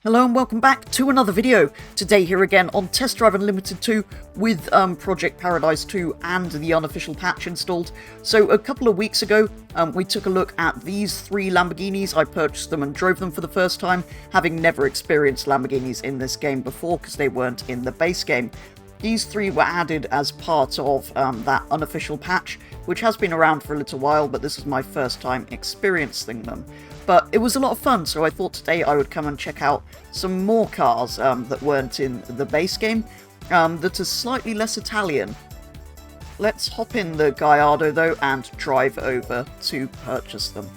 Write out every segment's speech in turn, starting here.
Hello and welcome back to another video. Today here again on Test Drive Unlimited 2 with Project Paradise 2 and the unofficial patch installed. So a couple of weeks ago we took a look at these three Lamborghinis. I purchased them and drove them for the first time, having never experienced Lamborghinis in this game before because they weren't in the base game. These three were added as part of that unofficial patch, which has been around for a little while, but this is my first time experiencing them. But it was a lot of fun, so I thought today I would come and check out some more cars that weren't in the base game, that are slightly less Italian. Let's hop in the Gallardo though and drive over to purchase them.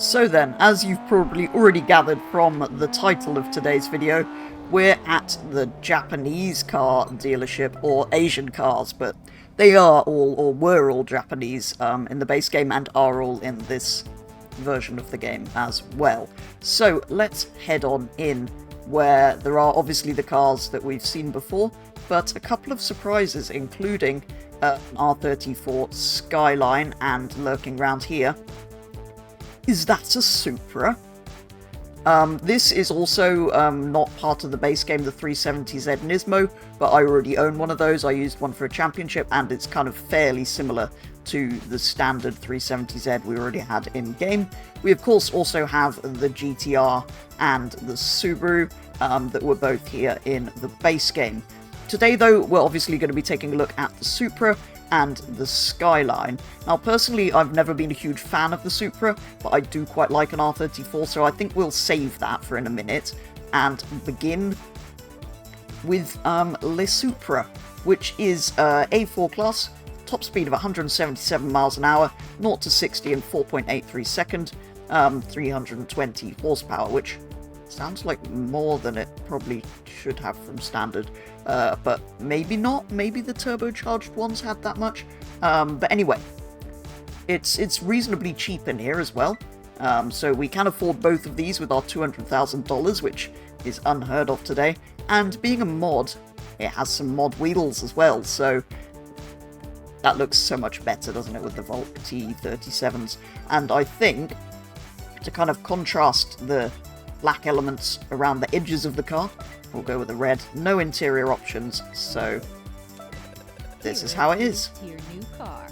So then, as you've probably already gathered from the title of today's video, we're at the Japanese car dealership, or Asian cars, but they are all, or were all Japanese in the base game and are all in this version of the game as well. So let's head on in, where there are obviously the cars that we've seen before, but a couple of surprises, including an R34 Skyline, and lurking around here, is that a Supra? This is also not part of the base game, the 370Z Nismo, but I already own one of those. I used one for a championship, and it's kind of fairly similar to the standard 370Z we already had in-game. We, of course, also have the GTR and the Subaru that were both here in the base game. Today, though, we're obviously going to be taking a look at the Supra and the Skyline. Now, personally, I've never been a huge fan of the Supra, but I do quite like an R34, so I think we'll save that for in a minute and begin with Le Supra, which is A4 class, top speed of 177 miles an hour, 0 to 60 in 4.83 seconds, 320 horsepower, which sounds like more than it probably should have from standard, but maybe not. Maybe the turbocharged ones had that much. But anyway, it's reasonably cheap in here as well. So we can afford both of these with our $200,000, which is unheard of today. And being a mod, it has some mod wheels as well, so that looks so much better, doesn't it, with the Volt T37s. And I think, to kind of contrast the black elements around the edges of the car, we'll go with the red. No interior options, so this is how it is. Your new car.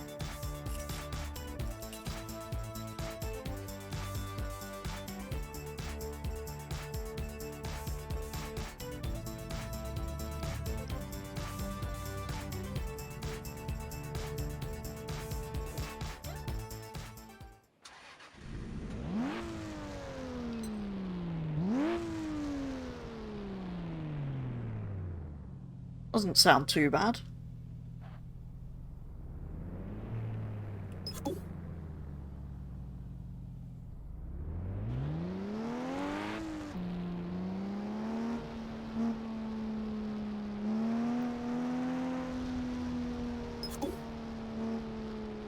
Doesn't sound too bad.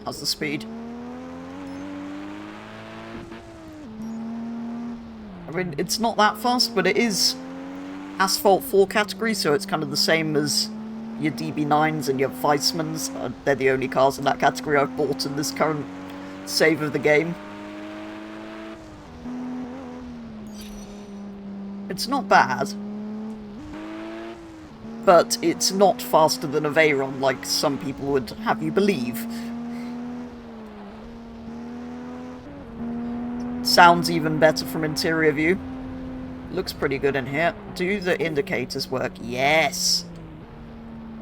How's the speed? I mean, it's not that fast, but it is Asphalt 4 category, so it's kind of the same as your DB9s and your Weissmans. They're the only cars in that category I've bought in this current save of the game. It's not bad, but it's not faster than a Veyron like some people would have you believe. Sounds even better from interior view. Looks pretty good in here. Do the indicators work? Yes!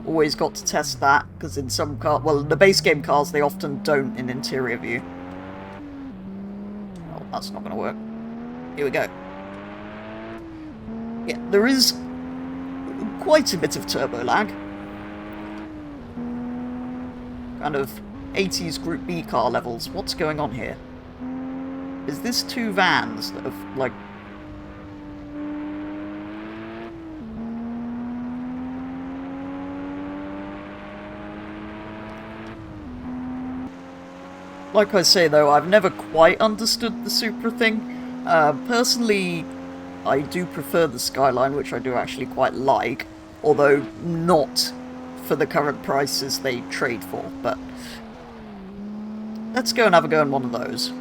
Always got to test that, because in some cars, well, the base game cars, they often don't in interior view. Oh, that's not going to work. Here we go. Yeah, there is quite a bit of turbo lag. Kind of 80s Group B car levels. What's going on here? Is this two vans that have, like... Like I say, though, I've never quite understood the Supra thing. Personally, I do prefer the Skyline, which I do actually quite like, although not for the current prices they trade for, but let's go and have a go in one of those.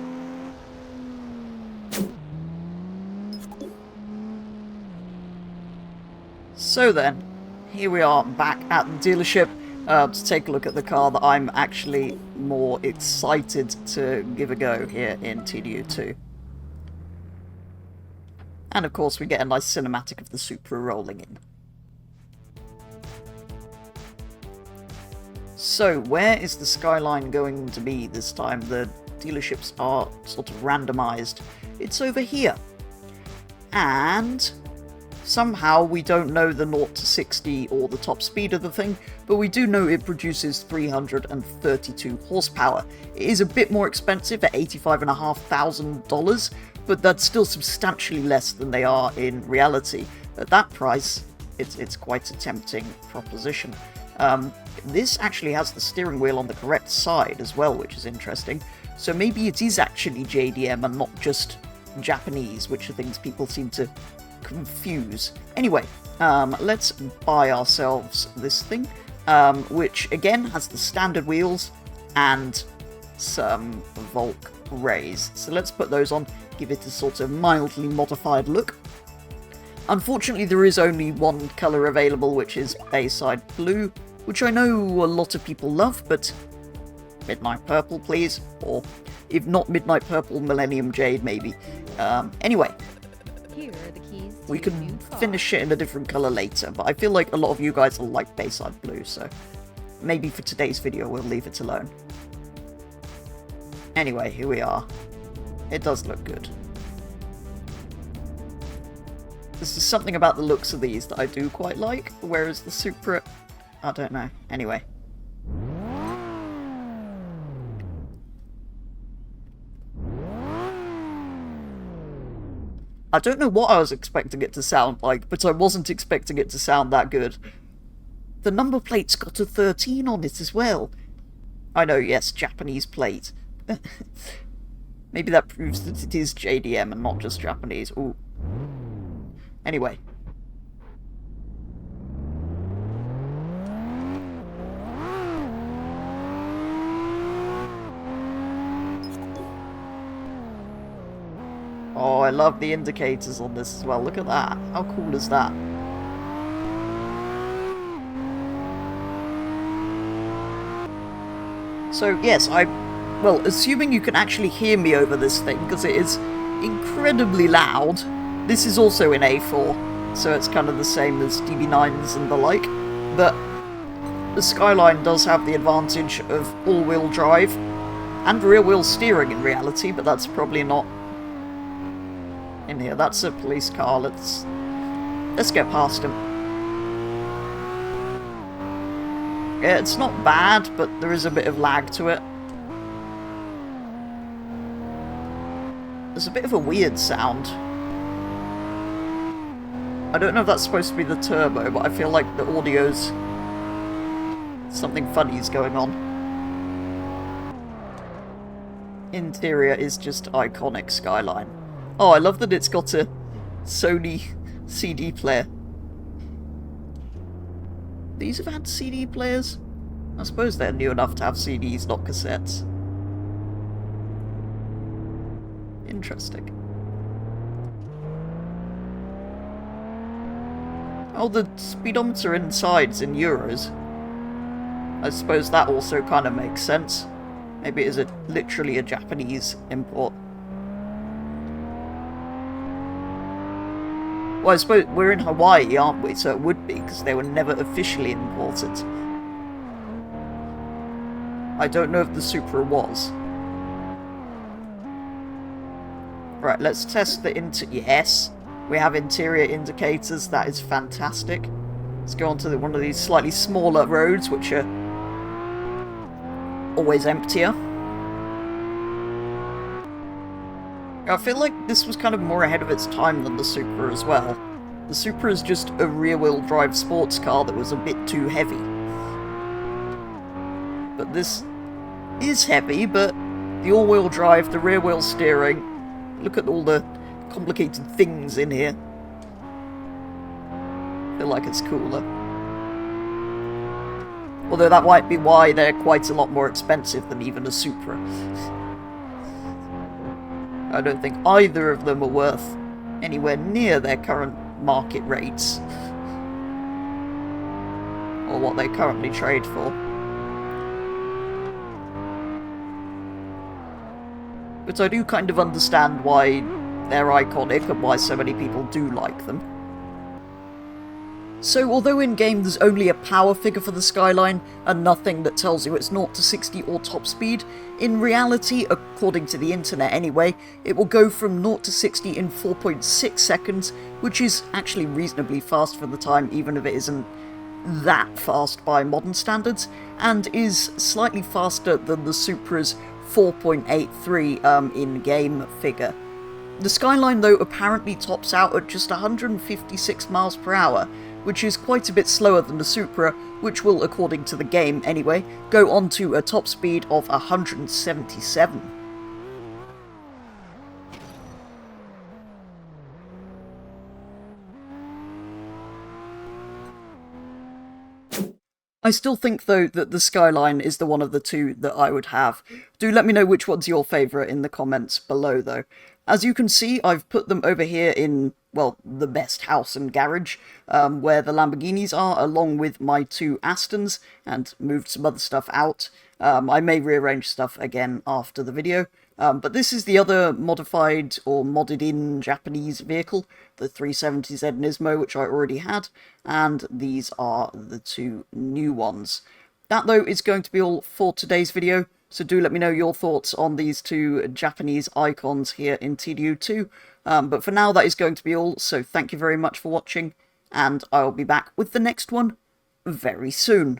So then, here we are back at the dealership to take a look at the car that I'm actually more excited to give a go here in TDU2. And of course we get a nice cinematic of the Supra rolling in. So, where is the Skyline going to be this time? The dealerships are sort of randomized. It's over here. And somehow we don't know the 0 to 60 or the top speed of the thing, but we do know it produces 332 horsepower. It is a bit more expensive at $85,500, but that's still substantially less than they are in reality. At that price, it's quite a tempting proposition. This actually has the steering wheel on the correct side as well, which is interesting. So maybe it is actually JDM and not just Japanese, which are things people seem to confuse. Anyway, let's buy ourselves this thing, which again has the standard wheels and some Volk rays. So let's put those on, give it a sort of mildly modified look. Unfortunately, there is only one colour available, which is Bayside Blue, which I know a lot of people love, but Midnight Purple, please. Or, if not Midnight Purple, Millennium Jade, maybe. Anyway, here are the keys to we your can new car. finish it in a different colour later, but I feel like a lot of you guys will like Bayside Blue, so maybe for today's video we'll leave it alone. Anyway, here we are. It does look good. There's just something about the looks of these that I do quite like, whereas the Supra, I don't know. Anyway. I don't know what I was expecting it to sound like, but I wasn't expecting it to sound that good. The number plate's got a 13 on it as well. I know, yes, Japanese plate. Maybe that proves that it is JDM and not just Japanese. Ooh. Anyway. Oh, I love the indicators on this as well. Look at that. How cool is that? So, yes, well, assuming you can actually hear me over this thing, because it is incredibly loud. This is also in A4, so it's kind of the same as DB9s and the like, but the Skyline does have the advantage of all-wheel drive and rear-wheel steering in reality, but that's probably not in here. That's a police car. Let's get past him. Yeah, it's not bad, but there is a bit of lag to it. There's a bit of a weird sound. I don't know if that's supposed to be the turbo, but I feel like the audio's... something funny is going on. Interior is just iconic Skyline. Oh, I love that it's got a Sony CD player. These have had CD players? I suppose they're new enough to have CDs, not cassettes. Interesting. Oh, the speedometer inside's in euros. I suppose that also kind of makes sense. Maybe it is literally a Japanese import. Well, I suppose we're in Hawaii, aren't we? So it would be, because they were never officially imported. I don't know if the Supra was. Right, let's test the yes, we have interior indicators. That is fantastic. Let's go on to one of these slightly smaller roads, which are always emptier. I feel like this was kind of more ahead of its time than the Supra as well. The Supra is just a rear-wheel drive sports car that was a bit too heavy. But this is heavy, but the all-wheel drive, the rear-wheel steering, look at all the complicated things in here. I feel like it's cooler. Although that might be why they're quite a lot more expensive than even a Supra. I don't think either of them are worth anywhere near their current market rates. Or what they currently trade for. But I do kind of understand why they're iconic and why so many people do like them. So although in-game there's only a power figure for the Skyline and nothing that tells you it's 0 to 60 or top speed, in reality, according to the internet anyway, it will go from 0 to 60 in 4.6 seconds, which is actually reasonably fast for the time, even if it isn't that fast by modern standards, and is slightly faster than the Supra's 4.83 in-game figure. The Skyline, though, apparently tops out at just 156 miles per hour, which is quite a bit slower than the Supra, which will, according to the game anyway, go on to a top speed of 177. I still think, though, that the Skyline is the one of the two that I would have. Do let me know which one's your favourite in the comments below, though. As you can see, I've put them over here in, well, the best house and garage, where the Lamborghinis are, along with my two Astons, and moved some other stuff out. I may rearrange stuff again after the video. But this is the other modified or modded-in Japanese vehicle, the 370Z Nismo, which I already had, and these are the two new ones. That, though, is going to be all for today's video, so do let me know your thoughts on these two Japanese icons here in TDU2. But for now, that is going to be all, so thank you very much for watching, and I'll be back with the next one very soon.